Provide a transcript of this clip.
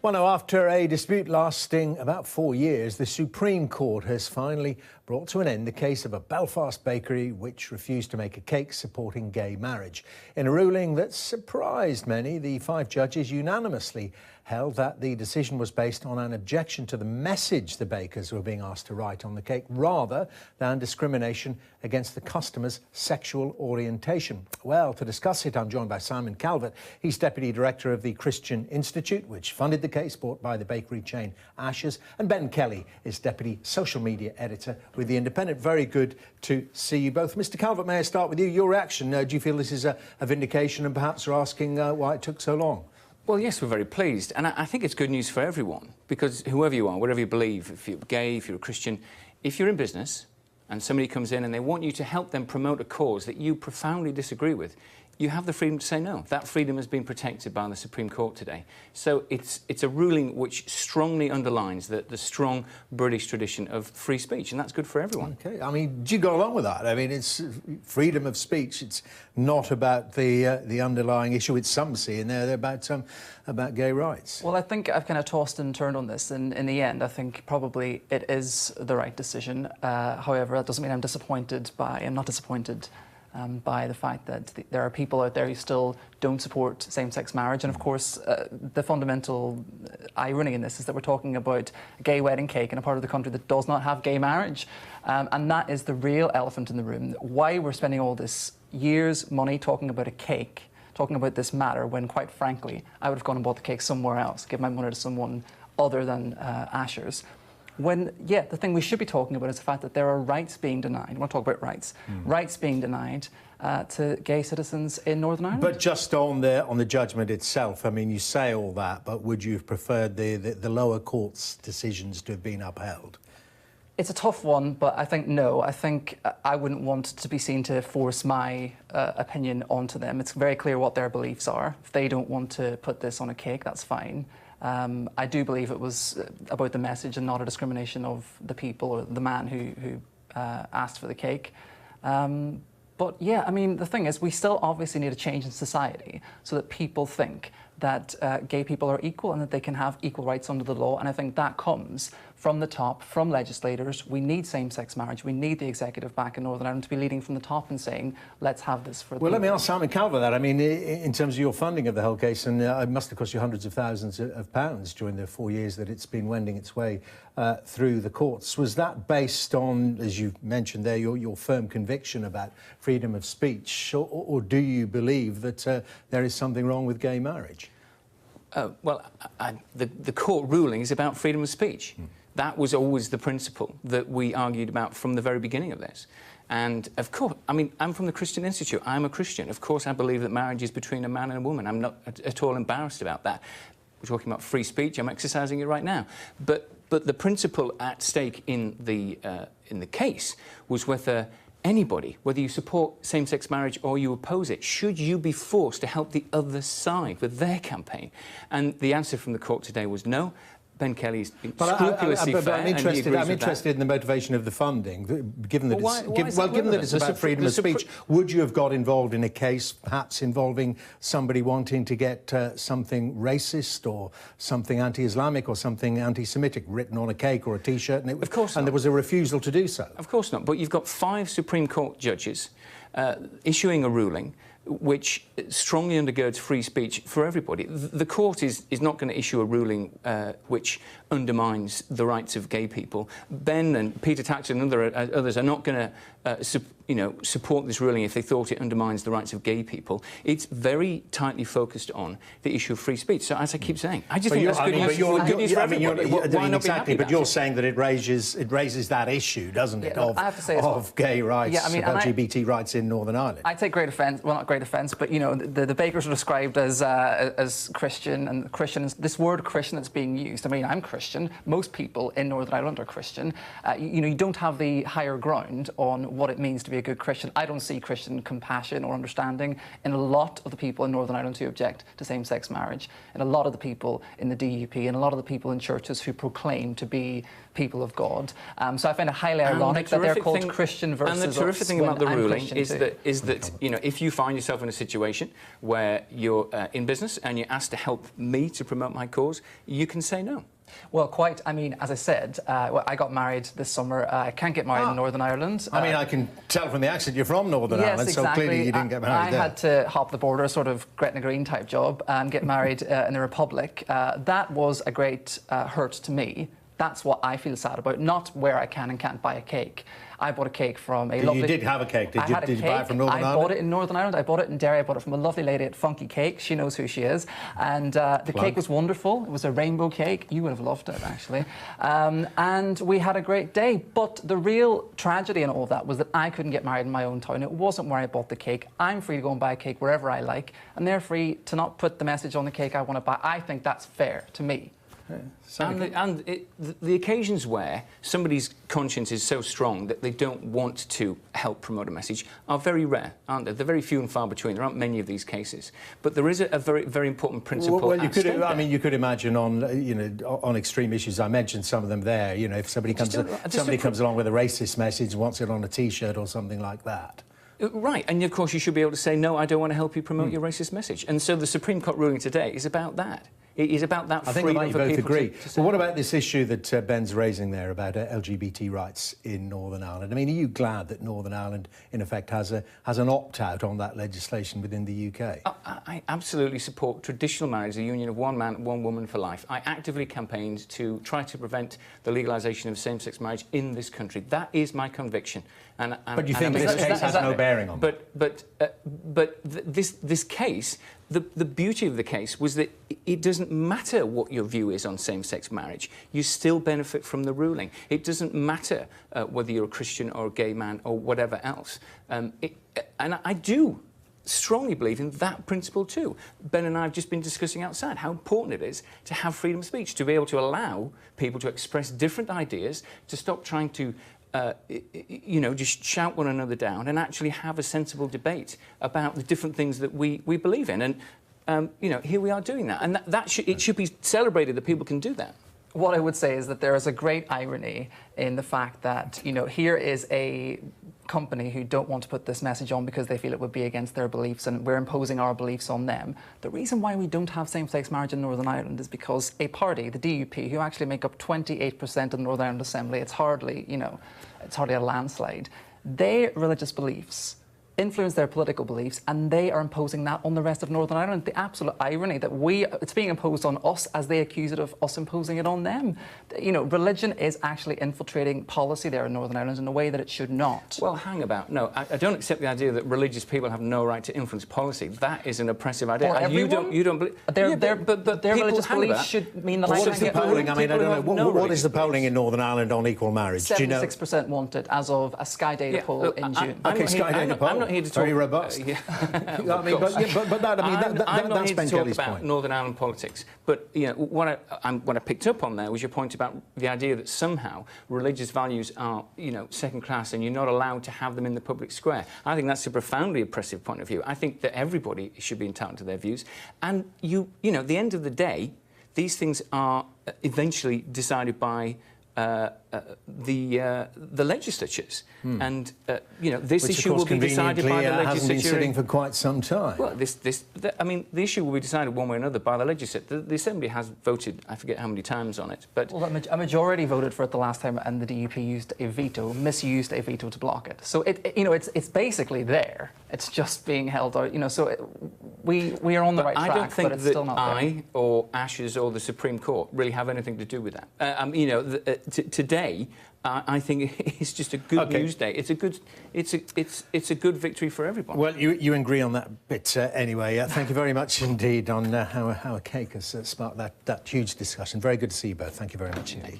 Well, now, after a dispute lasting about 4 years, the Supreme Court has finally brought to an end the case of a Belfast bakery which refused to make a cake supporting gay marriage. In a ruling that surprised many, the 5 judges unanimously held that the decision was based on an objection to the message the bakers were being asked to write on the cake rather than discrimination against the customer's sexual orientation. Well, to discuss it, I'm joined by Simon Calvert. He's Deputy Director of the Christian Institute, which funded the case brought by the bakery chain Ashers, and Ben Kelly is Deputy Social Media Editor with The Independent. Very good to see you both. Mr Calvert, may I start with you? Your reaction, do you feel this is a vindication and perhaps are asking why it took so long? Well, yes, we're very pleased. And I think it's good news for everyone, because whoever you are, whatever you believe, if you're gay, if you're a Christian, if you're in business and somebody comes in and they want you to help them promote a cause that you profoundly disagree with, you have the freedom to say no. That freedom has been protected by the Supreme Court today. So it's a ruling which strongly underlines the strong British tradition of free speech, and that's good for everyone. OK. I mean, do you go along with that? I mean, it's freedom of speech. It's not about the underlying issue, which some see in there. They're about gay rights. Well, I think I've kind of tossed and turned on this, and in the end, I think probably it is the right decision. However, that doesn't mean I'm not disappointed by the fact that there are people out there who still don't support same-sex marriage. And of course, the fundamental irony in this is that we're talking about a gay wedding cake in a part of the country that does not have gay marriage. And that is the real elephant in the room. Why we're spending all this years, money talking about a cake, talking about this matter, when quite frankly, I would have gone and bought the cake somewhere else, give my money to someone other than Ashers. When, yeah, the thing we should be talking about is the fact that there are rights being denied. I want to talk about rights. Rights being denied to gay citizens in Northern Ireland. But just on the judgment itself, I mean, you say all that, but would you have preferred the lower court's decisions to have been upheld? It's a tough one, but I think no. I think I wouldn't want to be seen to force my opinion onto them. It's very clear what their beliefs are. If they don't want to put this on a cake, that's fine. I do believe it was about the message and not a discrimination of the people or the man who asked for the cake. But yeah, I mean, the thing is, we still obviously need a change in society so that people think that gay people are equal and that they can have equal rights under the law. And I think that comes from the top, from legislators. We need same-sex marriage. We need the executive back in Northern Ireland to be leading from the top and saying, let's have this for the Well, people. let me ask Simon Calvert that. I mean, in terms of your funding of the whole case, and it must have cost you hundreds of thousands of pounds during the 4 years that it's been wending its way through the courts. Was that based on, as you mentioned there, your firm conviction about freedom of speech, or do you believe that there is something wrong with gay marriage? Well, the court ruling is about freedom of speech. That was always the principle that we argued about from the very beginning of this. And of course, I mean, I'm from the Christian Institute. I'm a Christian. Of course, I believe that marriage is between a man and a woman. I'm not at all embarrassed about that. We're talking about free speech. I'm exercising it right now. But the principle at stake in the case was whether anybody, whether you support same-sex marriage or you oppose it, should you be forced to help the other side with their campaign? And the answer from the court today was no. Ben Kelly's scrupulously fair. I'm interested in the motivation of the funding, given that it's about freedom of speech. Would you have got involved in a case, perhaps involving somebody wanting to get something racist or something anti-Islamic or something anti-Semitic written on a cake or a T-shirt, and there was a refusal to do so? Of course not. But you've got 5 Supreme Court judges issuing a ruling which strongly undergirds free speech for everybody. The court is not going to issue a ruling which undermines the rights of gay people. Ben and Peter Taxon and others are not going to support this ruling if they thought it undermines the rights of gay people. It's very tightly focused on the issue of free speech. So, as I keep saying, I just think that's good news for everybody. Why not be happy about it? But you're saying that it raises that issue, doesn't it, of gay rights, of LGBT rights in Northern Ireland? I take great offence, well, not great offence, but, you know, the bakers are described as Christian, and Christians, this word Christian that's being used, I mean, I'm Christian, most people in Northern Ireland are Christian. You know, you don't have the higher ground on what it means to be be a good Christian. I don't see Christian compassion or understanding in a lot of the people in Northern Ireland who object to same-sex marriage, and a lot of the people in the DUP, and a lot of the people in churches who proclaim to be people of God. So I find it highly ironic that they're called Christian versus us. And the terrific thing about the ruling is that you know, if you find yourself in a situation where you're in business and you're asked to help me to promote my cause, you can say no. Well, quite. I mean, as I said, I got married this summer. I can't get married in Northern Ireland. I mean, I can tell from the accent you're from Northern Ireland, exactly. so clearly you didn't get married there. I had to hop the border, sort of Gretna Green type job, and get married in the Republic. That was a great hurt to me. That's what I feel sad about, not where I can and can't buy a cake. I bought a cake from a lovely... You did have a cake, did you? Did you buy it from Northern Ireland? I bought it in Northern Ireland. I bought it in Derry. I bought it from a lovely lady at Funky Cake. She knows who she is. And the cake was wonderful. It was a rainbow cake. You would have loved it, actually. And we had a great day. But the real tragedy in all of that was that I couldn't get married in my own town. It wasn't where I bought the cake. I'm free to go and buy a cake wherever I like, and they're free to not put the message on the cake I want to buy. I think that's fair to me. The occasions where somebody's conscience is so strong that they don't want to help promote a message are very rare, aren't they? They're very few and far between. There aren't many of these cases. But there is a very, very important principle. Well, you could, I mean, you could imagine on, you know, on extreme issues. I mentioned some of them there. You know, if somebody comes along with a racist message, wants it on a T-shirt or something like that. Right, and of course you should be able to say, no, I don't want to help you promote your racist message. And so the Supreme Court ruling today is about that. It is about that freedom. I think you both agree. Well, what about this issue that Ben's raising there about LGBT rights in Northern Ireland? I mean, are you glad that Northern Ireland, in effect, has an opt-out on that legislation within the UK? I absolutely support traditional marriage, the union of one man, one woman for life. I actively campaigned to try to prevent the legalisation of same-sex marriage in this country. That is my conviction. But you think this case has no bearing on that? But this case, the beauty of the case was that it doesn't matter what your view is on same-sex marriage. You still benefit from the ruling. It doesn't matter whether you're a Christian or a gay man or whatever else. And I do strongly believe in that principle too. Ben and I have just been discussing outside how important it is to have freedom of speech, to be able to allow people to express different ideas, to stop trying to you know, just shout one another down and actually have a sensible debate about the different things that we believe in. And, you know, here we are doing that. And it should be celebrated that people can do that. What I would say is that there is a great irony in the fact that, you know, here is a company who don't want to put this message on because they feel it would be against their beliefs, and we're imposing our beliefs on them. The reason why we don't have same-sex marriage in Northern Ireland is because a party, the DUP, who actually make up 28% of the Northern Ireland Assembly, it's hardly, you know, it's hardly a landslide, their religious beliefs influence their political beliefs, and they are imposing that on the rest of Northern Ireland. The absolute irony that it's being imposed on us as they accuse it of us imposing it on them. You know, religion is actually infiltrating policy there in Northern Ireland in a way that it should not. Well, hang about. No, I don't accept the idea that religious people have no right to influence policy. That is an oppressive idea. Or everyone? You don't believe... But their religious beliefs should mean that I can't get polling? I mean, I don't know. What is the polling in Northern Ireland on equal marriage? 76% want it as of a Sky Data poll in June. OK, Sky Data poll. I'm not here to talk... Very robust. Yeah. I mean, that's Ben Kelly's point. Northern Ireland politics. But you know, what I picked up on there was your point about the idea that somehow religious values are, you know, second class and you're not allowed to have them in the public square. I think that's a profoundly oppressive point of view. I think that everybody should be entitled to their views. And you know, at the end of the day, these things are eventually decided by the legislatures, and you know, this issue will be decided by the legislature. Hasn't been sitting for quite some time. Well, I mean, the issue will be decided one way or another by the legislature. The Assembly has voted, I forget how many times on it, but well, a majority voted for it the last time, and the DUP used a veto, misused a veto to block it. So you know, it's basically there. It's just being held out. You know, so we are on the right track. I don't think but it's that still not I or Ashes or the Supreme Court really have anything to do with that. You know, today. I think it's just a good news day. It's a good victory for everyone. Well, you agree on that bit anyway. Thank you very much indeed on how a cake has sparked that huge discussion. Very good to see you both. Thank you very much indeed.